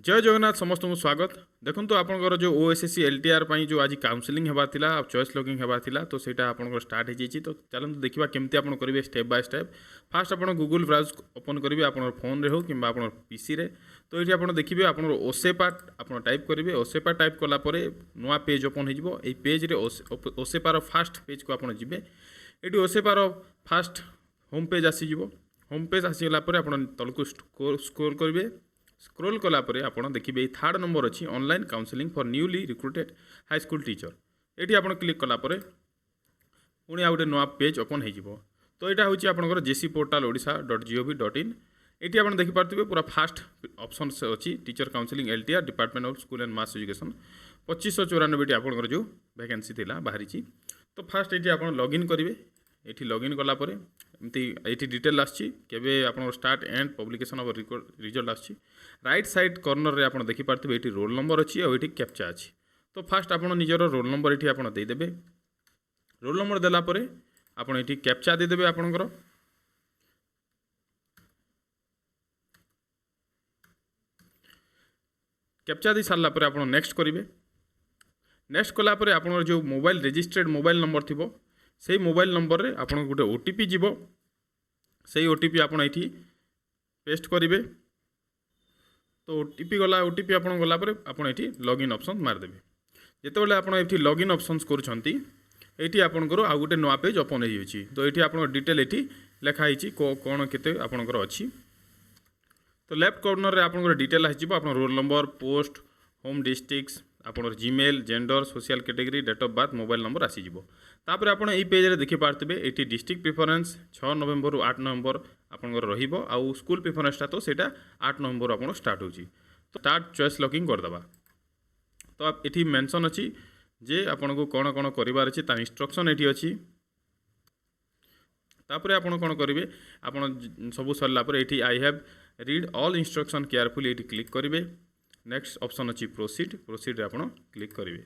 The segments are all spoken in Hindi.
जय जगन्नाथ समस्त को स्वागत। देखो तो आपंकर जो ओएसएससी एलटीआर जो आज काउंसलिंग होबार थिला चॉइस लॉगिंग होबार थिला तो सेटा आपंकर स्टार्ट हो जाइए। तो चलते देखा केमती आप करेंगे स्टेप बाय स्टेप। फास्ट आप गूगल ब्राउज ओपन करेंगे आप फोन रे हो कि आप पीसी रे। तो ये आप देखिए आप ओसेपा आप टाइप करेंगे। ओसेपा टाइप कलापर नुआ पेज ओपन हो पेज रे ओसेपार फास्ट पेज को आप जी। ये ओसेपार फास्ट होम पेज आसीज। होम पेज आसीगला आप तलक स्क्रोल करेंगे। स्क्रोल कलापर आप देखिए थर्ड नंबर अच्छी online counselling for newly recruited high school teacher. ये आप क्लिक कलापर पुणी आउ गए नुआ पेज ओपन हो। तो यहाँ हूँ आपंकर जेसी पोर्टाल odsha.gov.in। ये आप देखिपे पूरा फास्ट ऑप्शन अच्छी teacher counselling LTR department of school and mass education 2594 आपंकर जो वैकेंसी थी बाहरी। तो फास्ट ये आप लॉगिन करेंगे। ये लॉगिन कलापर एमती ये डिटेल आसी आप start and publication of result आसी। राइट साइड कॉर्नर रे आप देखिपे ये रोल नंबर अच्छी और ये कैप्चा अच्छी। तो फास्ट आप निजर रोल नंबर ये देदेवे। रोल नंबर देलापर आप ये कैप्चा देदेवे। आपणकर कैप्चा दी सारापर आप नेक्स्ट करेंगे। नेक्स्ट कलापर आप जो मोबाइल रजिस्टर्ड मोबाइल नंबर थी से मोबाइल नंबर रे आप गोटे ओटीपी जीव। से ओटीपी आप ये पेस्ट करेंगे। तो ओटीपी गला ओटीपी आप गलापर आप ये लॉगिन ऑप्शन मारदेवे। जितेबाला आप ये लॉगिन ऑप्शंस करुँच आपंकर आउ गए नुआ पेज ओपन हो। तो ये आप डिटेल ये लिखाई कौन केते आपंकर अच्छी। तो लेफ्ट कॉर्नर रे आपंकर डिटेल आसीज आप roll number post home district आपंकर Gmail gender social category date of birth mobile number आसीज। तापर आप पेज रे देखि पार्थिबे ये डिस्ट्रिक्ट प्रिफरेंस 6 नवेम्बर 8 नवेम्बर आपंकर रहिबो आउ स्कूल प्रिफरेंसटा तो सेटा 8 नवेम्बर आप स्टार्ट होची। तो स्टार्ट चॉइस लॉकिंग करदबा। तो आप ये मेंशन अच्छी जे आपन को कौन कौन करार अच्छी तार इंस्ट्रक्शन ये अच्छी। तापर आप कौन करेंगे आप सब सरला ये I have read all instruction carefully ये क्लिक करेंगे। नेक्स्ट ऑप्शन अच्छी प्रोसीड प्रोसीड आप क्लिक करेंगे।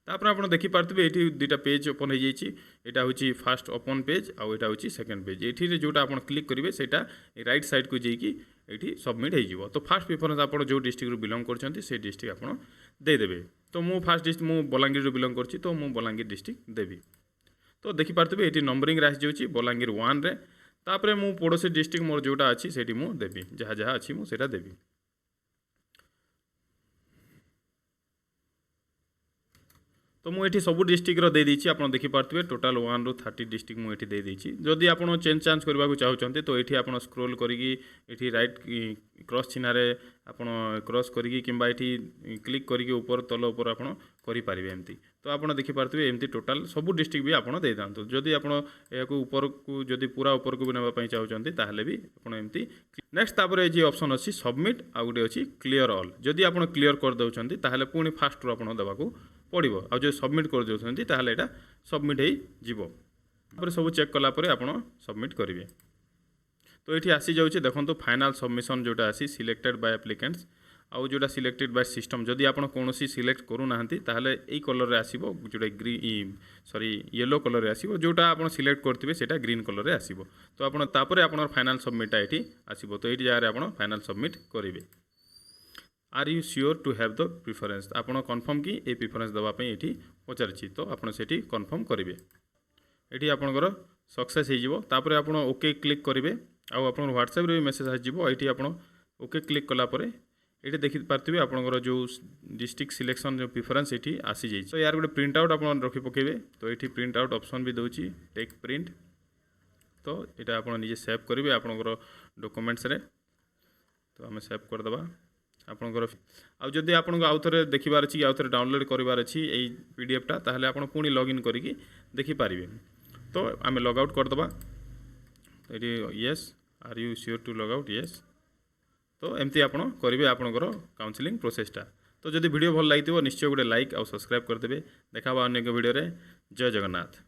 तापर आप देखिपे ये दुटा पेज ओपन हो जाइए। यहाँ हूँ फास्ट ओपन पेज आउ यहाँ हूँ सेकेंड पेज। ये जोटा आप क्लिक करेंगे सेटा राइट साइड को जाइए ये सबमिट हो। तो फास्ट प्रिफरेंस आप जो डिस्ट्रिक्ट बिलंग कर से डिस्ट्रिक्ट आप देदेवे। तो मु फास्ट डिस्ट्रिक्ट मु बलांगीर बिलंग कर तो मु बलांगीर डिस्ट्रिक्ट देवी। तो देखिपे ये नंबरिंग आसी जाऊँगी बलांगीर 1 रे। तापर मु पड़ोसी डिस्ट्रिक्ट मोर जोटा अच्छी से देवी जहाँ जहाँ अच्छी मुझे देवी। तो मुझे सब डिस्ट्रिक्टर दे देछि आप देखिपे टोटाल 1 रू 30 डिस्ट्रिक्ट मुझे दे देछि। जदि आप चेंज चांज करने को चाहते तो ये आप स्क्रोल करी राइट क्रॉस चिन्ह आप क्रॉस करी कि क्लिक करके ऊपर तल ऊपर आप करें एमती। तो आप देखिपे एमती टोटाल सब डिस्ट्रिक्ट भी आप दे था। जदि आप ऊपर को जदि पूरा ऊपर को भी नापी चाहते ताहले भी आपमती। नेक्स्ट तापर ये ऑप्शन अच्छी सबमिट आउ गए अच्छी क्लियर ऑल। जदि आप क्लियर कर दौरान ताहले पुणी फास्ट रू आप देवाक पड़ो। आ जो सबमिट कर दौरान ताहले एटा सबमिट हो सब चेक कलापर आप सबमिट करेंगे। तो ये आसी जाऊँगी देखो फाइनाल सबमिशन जोटा आसी सिलेक्टेड बाय एप्लिकेंट्स आउ जोटा सिलेक्टेड बाय सिस्टम। जदि आप कौन सिलेक्ट करूना ताहले यही कलर रे आसीबो जोटा ग्रीन सॉरी येलो कलर रे आसीबो। जोटा आप सिलेक्ट करथिबे सेटा ग्रीन कलर रे आसीबो। तो आपण तापर आपण फाइनाल सबमिटा एठी आसीबो। तो ये जगह आप फाइनाल सबमिट करेंगे। Are you sure to have the preference आपन कन्फर्म कि ए प्रिफरेंस देवाई ये पचारि। तो आपड़ से कन्फर्म करेंगे। ये आपंकर सक्सेस होपर आप ओके क्लिक करेंगे। आप व्हाट्सएप रे मेसेज आसो ये आप ओके क्लिक कलापर ये देखिपे आपंकर जो डिस्ट्रिक्ट सिलेक्शन जो प्रिफरेंस ये आसी जाइए। तो यार गोटे प्रिंट आउट आप रखी पकेबे। तो ये प्रिंट आउट ऑप्शन भी दूसरी टेक प्रिंट। तो यहाँ आप निजे सेव करेंगे आपंकर डॉक्यूमेंट्स रे। तो आम सेव करदे आपंकर आउ जदि आपको आउ थे देखार अच्छी आउ थे डाउनलोड करार अच्छी यही पीडीएफटा ताहले आप पुणी लॉगिन करके देखिपारे। तो आम लॉग आउट करदे। ये yes are you sure to log out yes. तो एमती आप करेंगे आपंकर काउंसलिंग प्रोसेसटा। तो जदि वीडियो भल लगी निश्चय गोटे लाइक आउ सब्सक्राइब करदे। देखा अन्य वीडियो रे। जय जगन्नाथ।